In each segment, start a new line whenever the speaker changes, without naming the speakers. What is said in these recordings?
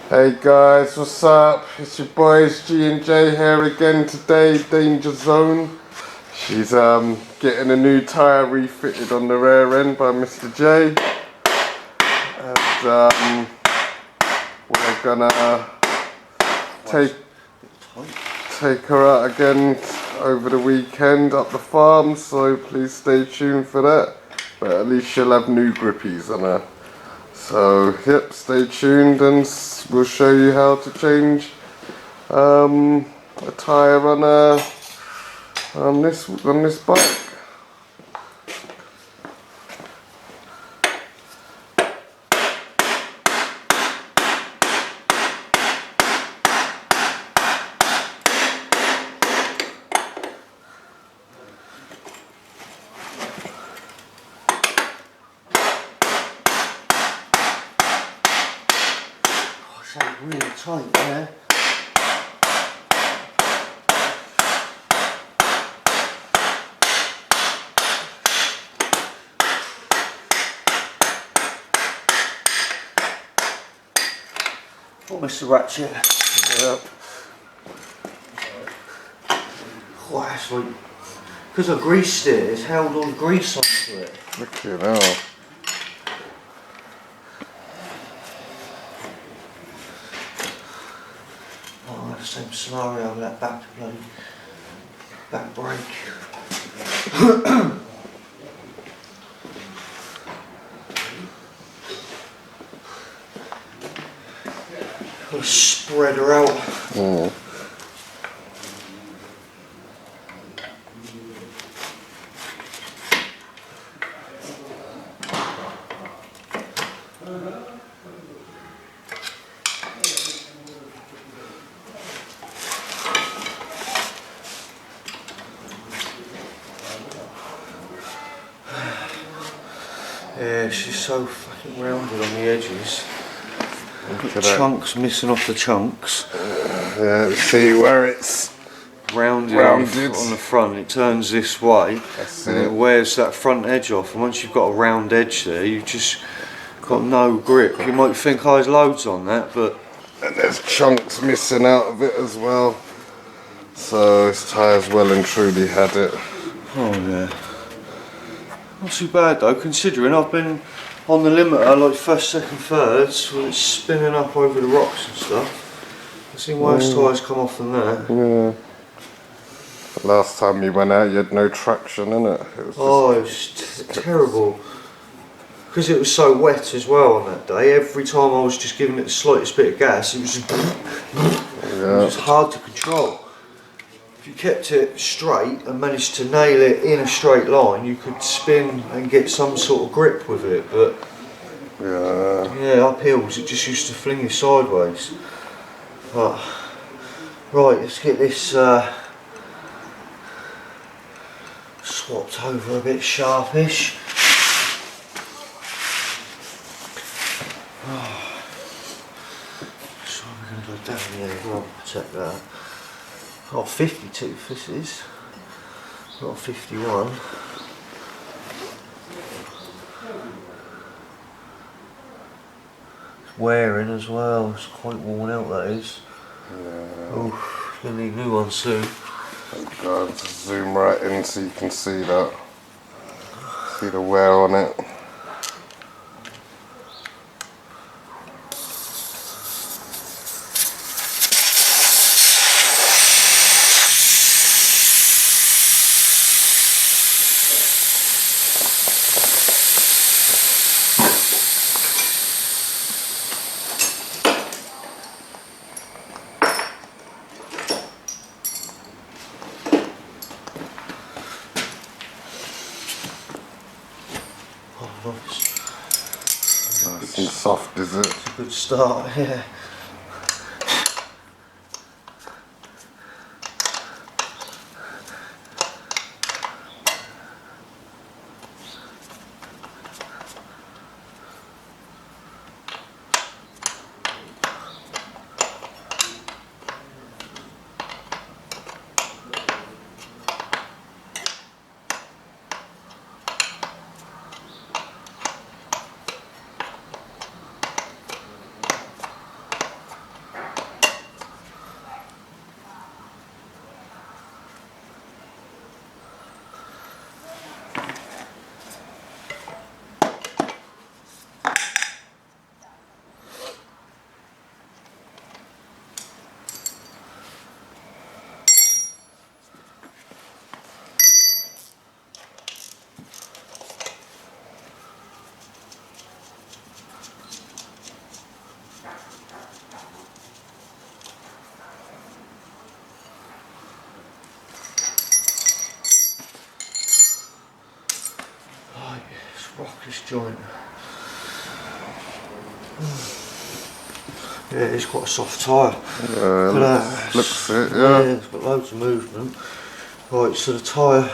Hey guys, what's up? It's your boys G&J here again today, Danger Zone. She's getting a new tyre refitted on the rear end by Mr. J. And we're gonna take her out again over the weekend up the farm, so please stay tuned for that. But at least she'll have new grippies on her. So yep, stay tuned and we'll show you how to change a tyre on this bike.
That's really tight there. Almost a ratchet.
Yep.
Oh, that's like, because I greased it, it's held all the grease onto it.
Look at you now.
Oh, the same scenario with that back brake. Gotta spread her out.
Mm.
Yeah, she's so fucking rounded on the edges.
Look at
Chunks missing off the chunks.
Yeah, see where it's
Rounded.
rounded
On the front, it turns this way.
That's
and
it.
it wears that front edge off, and once you've got a round edge there, you've just got no grip. You might think there's loads on that, but
And there's chunks missing out of it as well. So this tyre's well and truly had it.
oh yeah. Not too bad though, considering I've been on the limiter like first, second, thirds, when it's spinning up over the rocks and stuff. I've seen worse tyres come off than that.
Yeah. Last time you went out, you had no traction in it. It was
Oh, it was terrible. Because it was so wet as well on that day, every time I was just giving it the slightest bit of gas, it was just, it was just hard to control. If you kept it straight and managed to nail it in a straight line, you could spin and get some sort of grip with it, but yeah, up hills it just used to fling you sideways. But, right, let's get this swapped over a bit sharpish. So we're going to go down here, go on, check that. Oh, 52 this is, not 51. It's wearing as well, it's quite worn out that is.
Yeah.
Oh, going to need a new one soon.
Thank God, just zoom right in so you can see that. See the wear on it.
Oh, nice.
Nice and soft, is it?
It's a good start, yeah. this joint. Yeah, it's quite a soft tyre.
Yeah, looks it, yeah.
It's got loads of movement. Right, so the tyre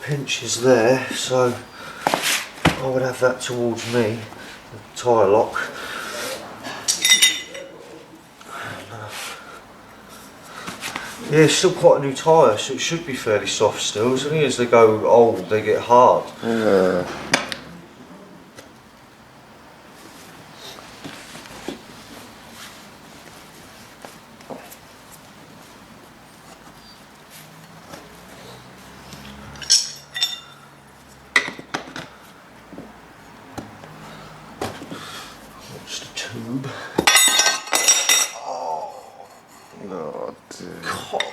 pinch is there, so I would have that towards me, the tyre lock. Yeah, it's still quite a new tyre, so it should be fairly soft still. So I think as they go old, they get hard.
Yeah.
What's the tube?
Oh dear.
Cock.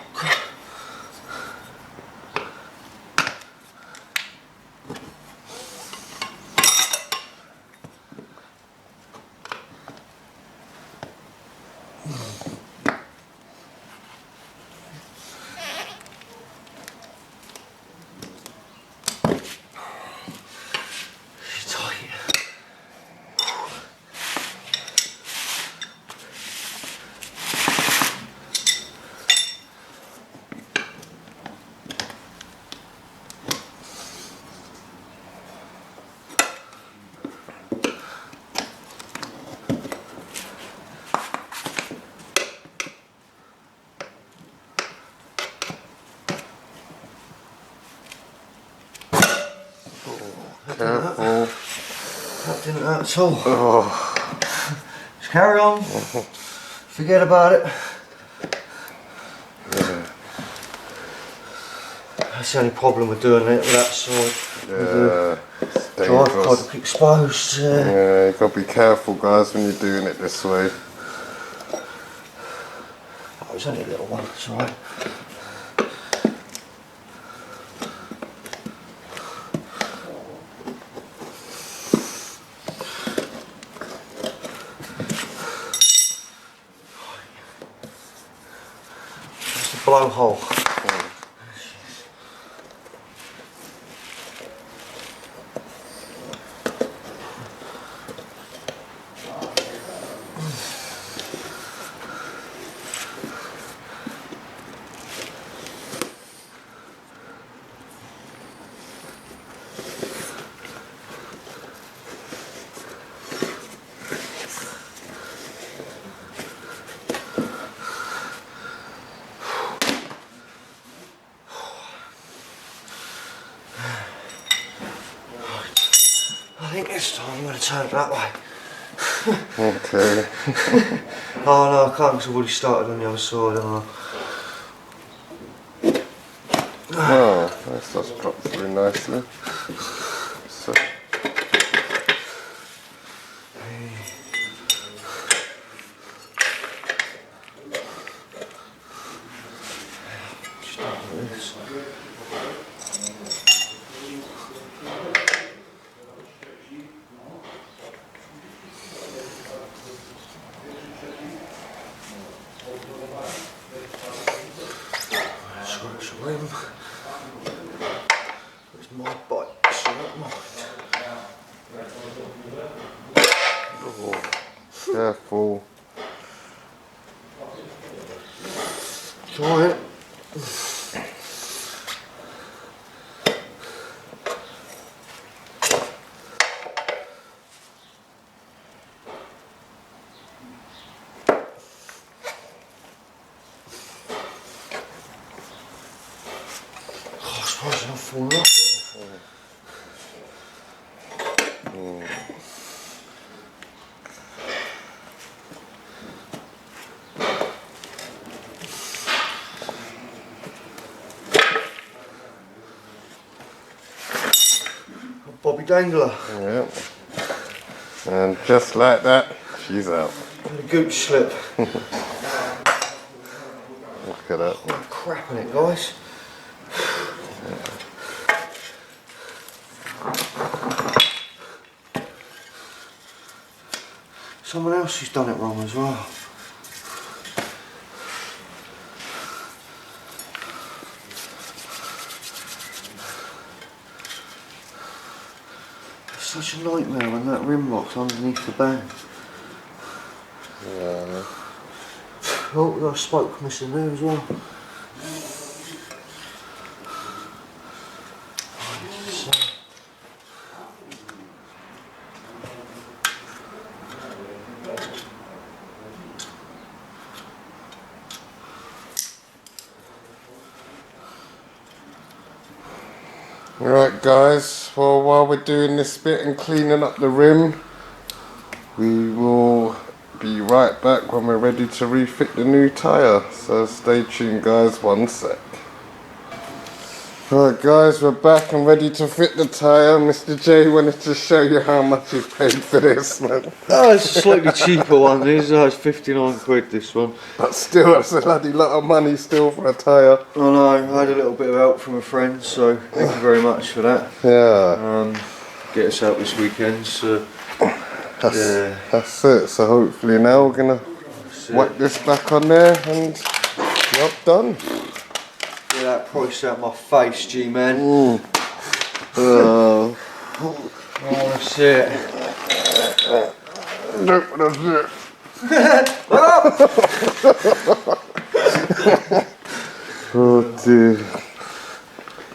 Careful.
That didn't hurt at all.
Oh.
Just carry on. Forget about it.
Yeah.
That's the only problem with doing it with that side.
Yeah. It's
Drive
dangerous.
quite exposed.
Yeah, you gotta be careful, guys, when you're doing it this way.
Oh, it's only a little one, it's alright. That's the blowhole. I think this time I'm going to turn it that way.
Okay.
Oh no, I can't because I've already started on the other side, haven't I?
Oh, that's just dropped through nicely. So.
Scratch the rim. It's my bike, so I don't mind.
Oh, careful.
Try it. Oh, I suppose I've fallen off it. Bobby Dangler.
Yeah. And just like that, she's out.
And a gooch slip.
Look at that.
Oh, crap in it, guys. Someone else who's done it wrong as well. such a nightmare when that rim lock's underneath the band.
Yeah.
Oh, we got a spoke missing there as well.
Right guys, well while we're doing this bit and cleaning up the rim, we will be right back when we're ready to refit the new tyre. So stay tuned guys, one sec. Right guys, we're back and ready to fit the tyre. Mr. J wanted to show you how much he's paid for this, man.
Oh, it's a slightly cheaper one. It's 59 quid this one.
But still, that's a bloody lot of money still for a tyre.
I know, I had a little bit of help from a friend, so thank you very much for that.
Yeah.
Get us out this weekend, so
that's it. So hopefully now we're gonna whack this back on there and job done.
Get that price out my face, G-man.
Oh,
that's it.
Look, that's it. Oh dear.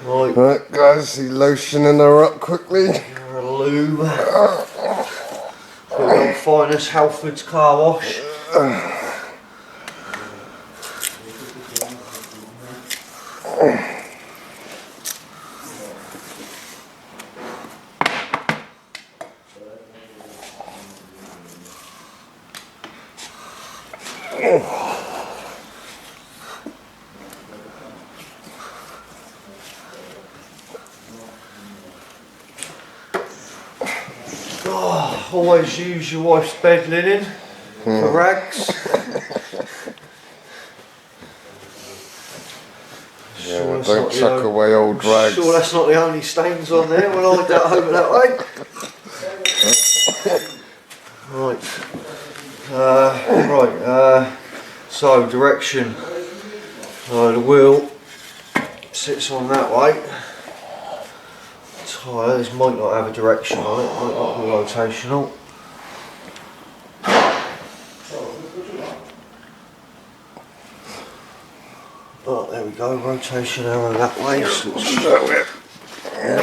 Right guys, he's lotioning her up quickly.
A lube. The finest Halford's car wash. Always use your wife's bed linen for rags.
Yeah, don't chuck away old rags.
Sure, that's not the only stains on there when I get over that way. Right. So direction. The wheel sits on that way. Tyre, this might not have a direction on it, might not be rotational. Oh, there we go, rotation arrow that way. So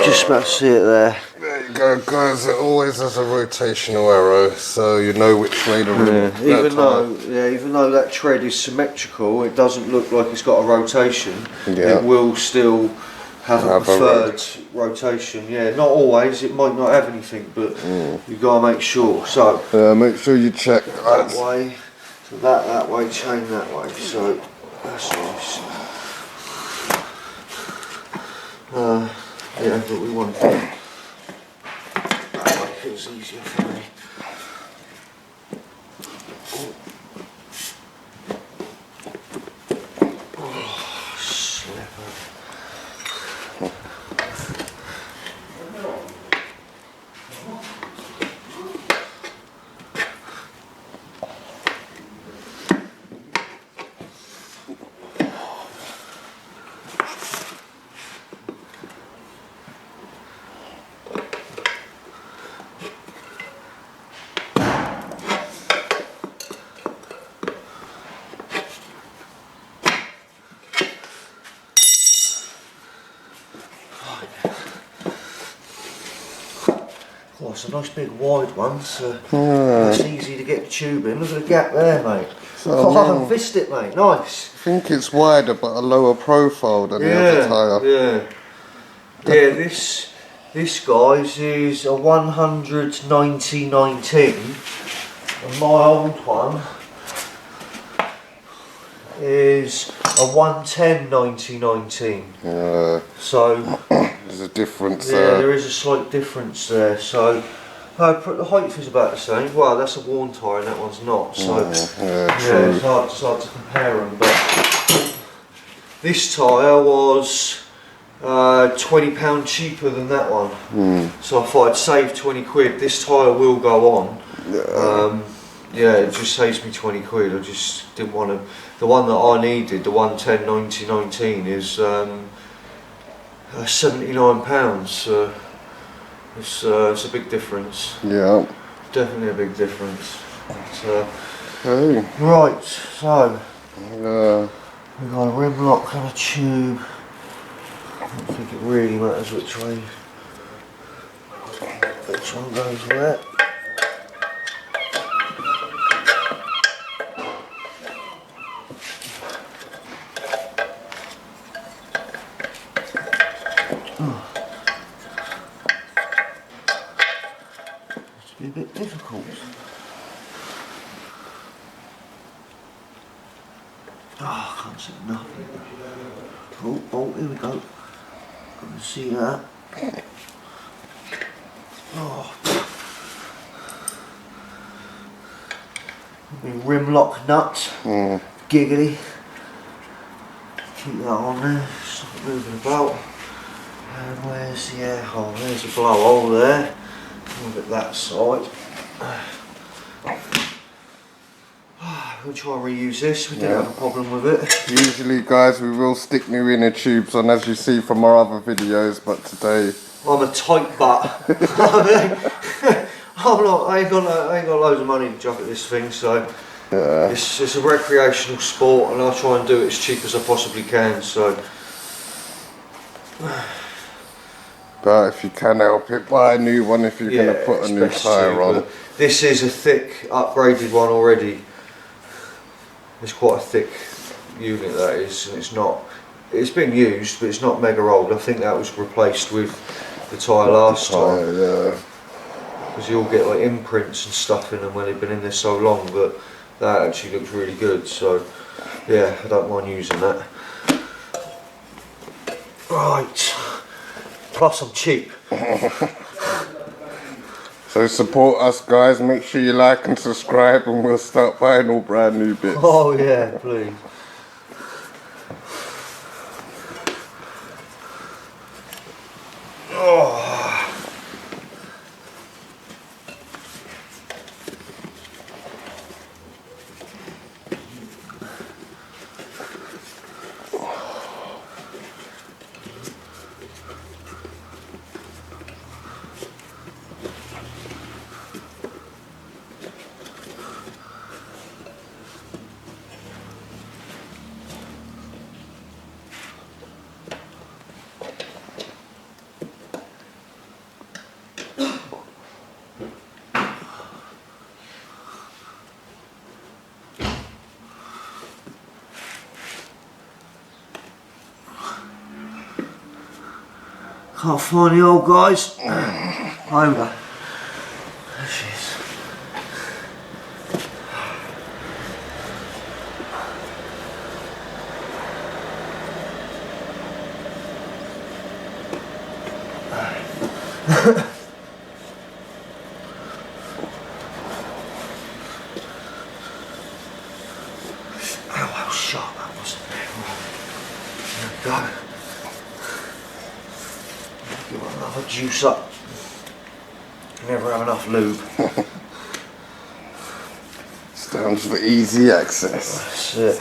just about to see it there.
There you go guys, it always has a rotational arrow, so you know which way to rim.
Even though that tread is symmetrical, it doesn't look like it's got a rotation.
Yeah.
It will still have a preferred rotation. Yeah, not always, it might not have anything, but you've got to make sure. So
make sure you check
that way, so that way, chain that way, so that's nice. Yeah, but we want that way, feels easier for me. Oh, it's a nice big wide one, so it's easy to get the tube in. Look at the gap there, mate. I fist it, mate. Nice.
I think it's wider but a lower profile than the other tyre.
Yeah, this guys is a 100 90/19, and my old one is a 110 90/19. So
there's a difference
there.
there.
There is a slight difference there. So the height is about the same. Well, that's a worn tyre and that one's not. So
true.
It's hard to compare them. But this tyre was £20 cheaper than that one. So if I'd saved 20 quid, this tyre will go on. It just saves me 20 quid. I just didn't want to. The one that I needed, the 110 90/19, is £79. It's a big difference.
Yeah.
Definitely a big difference.
Okay.
Right, so
Yeah.
we've got a rim lock and a tube. I don't think it really matters which one goes where. It's a bit difficult. Oh, I can't see nothing. Oh, here we go. I can see that. Oh. Rim lock nut. Giggly. Keep that on there. Stop it moving about. And where's the air hole? There's a blowhole there. Move it that side. We'll try and reuse this. We didn't have a problem with it.
Usually, guys, we will stick new inner tubes on, as you see from our other videos, but today
I'm a tight butt. I ain't got loads of money to chuck at this thing, so it's a recreational sport, and I'll try and do it as cheap as I possibly can. So,
but if you can help it, buy a new one if you're going to put a new tyre on.
This is a thick, upgraded one already. It's quite a thick unit, that is, and it's not. It's been used, but it's not mega old. I think that was replaced with the tyre last time.
Yeah.
Because you all get like imprints and stuff in them when they've been in there so long, but that actually looks really good. So yeah, I don't mind using that. Right. Plus I'm cheap.
So support us, guys. Make sure you like and subscribe, and we'll start buying all brand new bits.
Oh yeah, please. Oh. Can't find the old guys. Over. There she is. Oh, how sharp that was. There we go. Give it another juice up. Never have enough lube.
Stands for easy access.
That's it.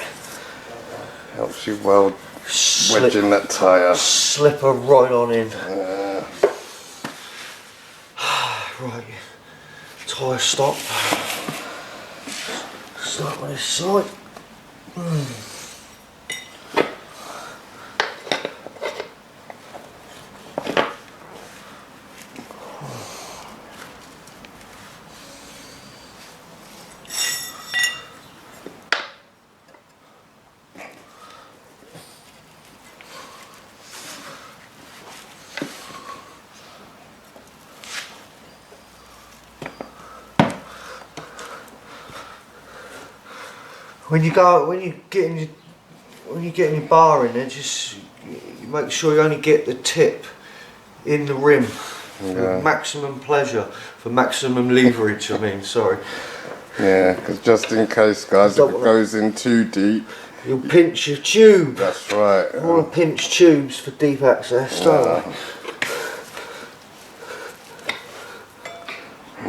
Helps you weld wedging that tyre.
Slip her right on in. Right. Tyre stop. Start with this side. When you get your bar in there, just you make sure you only get the tip in the rim for maximum pleasure, for maximum leverage. I mean, sorry.
Yeah, because just in case, guys, if it goes in too deep,
you'll pinch your tube.
That's right.
You want to pinch tubes for deep access, don't you?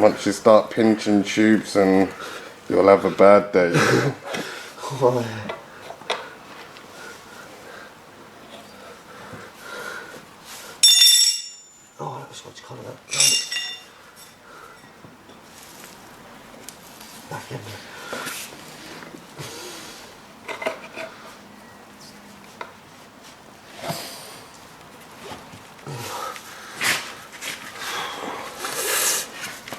Once you start pinching tubes, and you'll have a bad day.
Oh, that's what's coming up. back in there.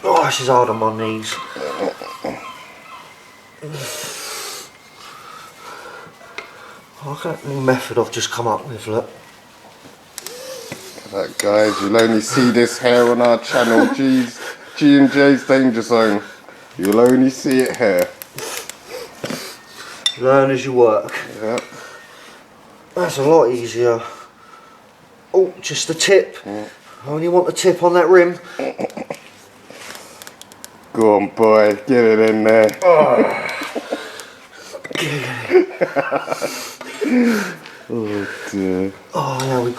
Oh, this is hard on my knees. Look at that new method I've just come up with, look.
That guys, you'll only see this here on our channel, G&J's Danger Zone. You'll only see it here.
Learn as you work.
Yep.
That's a lot easier. Oh, just the tip. I only want the tip on that rim.
Go on, boy, get it in there.
Oh,
Oh dear.
oh, now we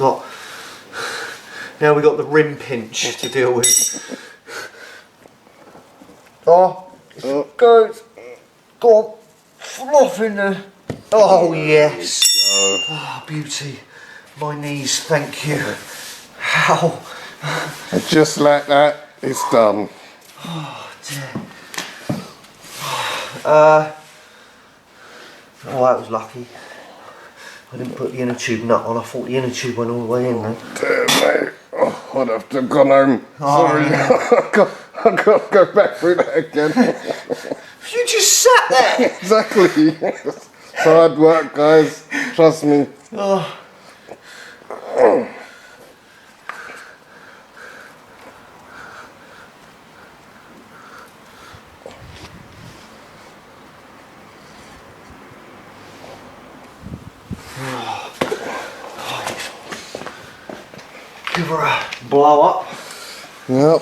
got the rim pinch to deal with. Oh, go on, fluff in there. Oh yes. Oh, beauty. My knees, thank you. Ow.
And just like that, it's done.
Oh dear. Oh, that was lucky. I didn't put the inner tube nut on. I thought the inner tube went all the way in then.
Damn, mate. Oh, I'd have to have gone home.
Oh,
Sorry,
yeah.
I've got to go back through that again.
You just sat there.
Exactly. It's hard work, guys. Trust me.
Oh. Give her a blow up.
Yep.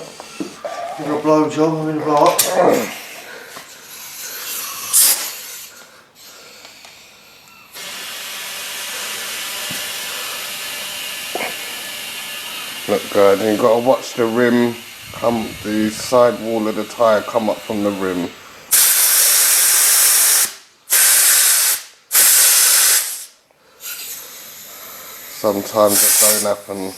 Give her a blow job. I'm in a blow up.
Look, guys, you've got to watch the rim come, the side wall of the tyre come up from the rim. Sometimes it don't happen.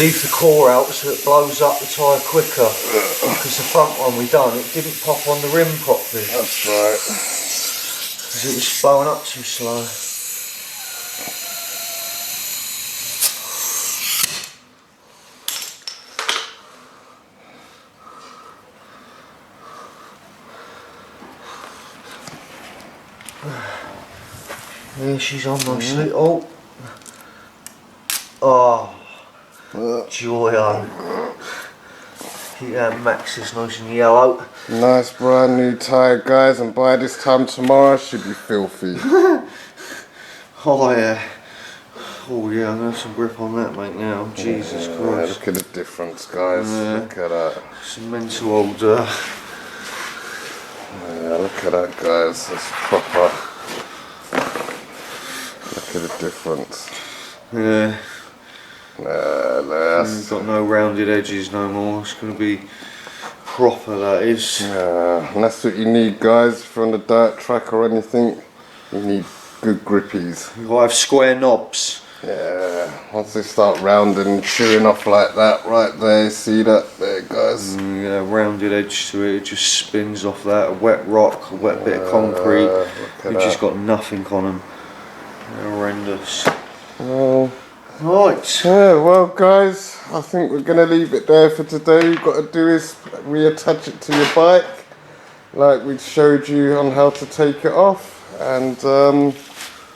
Leave the core out so it blows up the tyre quicker. Because the front one we done, it didn't pop on the rim properly.
That's right.
Because it was blowing up too slow. There she's on nicely. Oh. Oh. Joy on. Keep that Max's nice and yellow.
Nice brand new tyre, guys, and by this time tomorrow should be filthy.
Oh yeah. Oh yeah, I'm gonna have some grip on that, mate, now. Jesus Christ.
Look at the difference, guys. Look at that.
Some mental old
Yeah, look at that, guys. That's proper. Look at the difference.
yeah.
That's
Got no rounded edges no more. It's going to be proper, that is.
and that's what you need, guys, for on the dirt track or anything. You need good grippies.
You've got to have square knobs.
Yeah, once they start rounding and chewing off like that, right there, see that there, guys?
Yeah, rounded edge to it. It just spins off that. A wet rock, a wet bit of concrete. You've just got nothing on them. They're horrendous.
Well,
Right.
yeah, well, guys, I think we're going to leave it there for today. All you've got to do is reattach it to your bike, like we showed you on how to take it off, and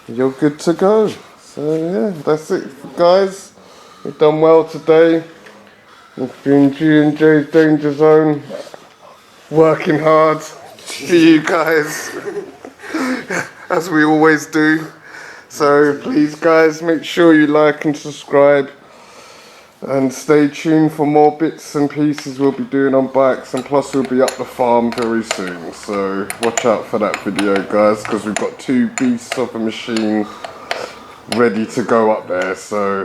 you're good to go. So yeah, that's it, guys. We've done well today. It's been G&J's Danger Zone, working hard for you guys, as we always do. So please, guys, make sure you like and subscribe, and stay tuned for more bits and pieces we'll be doing on bikes, and plus we'll be up the farm very soon. So watch out for that video, guys, because we've got two beasts of a machine ready to go up there. So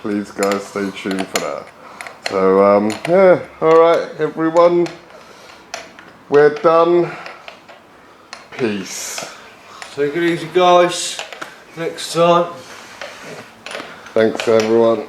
please, guys, stay tuned for that. So yeah, all right, everyone, we're done. Peace.
Take it easy, guys. Next time.
Thanks everyone.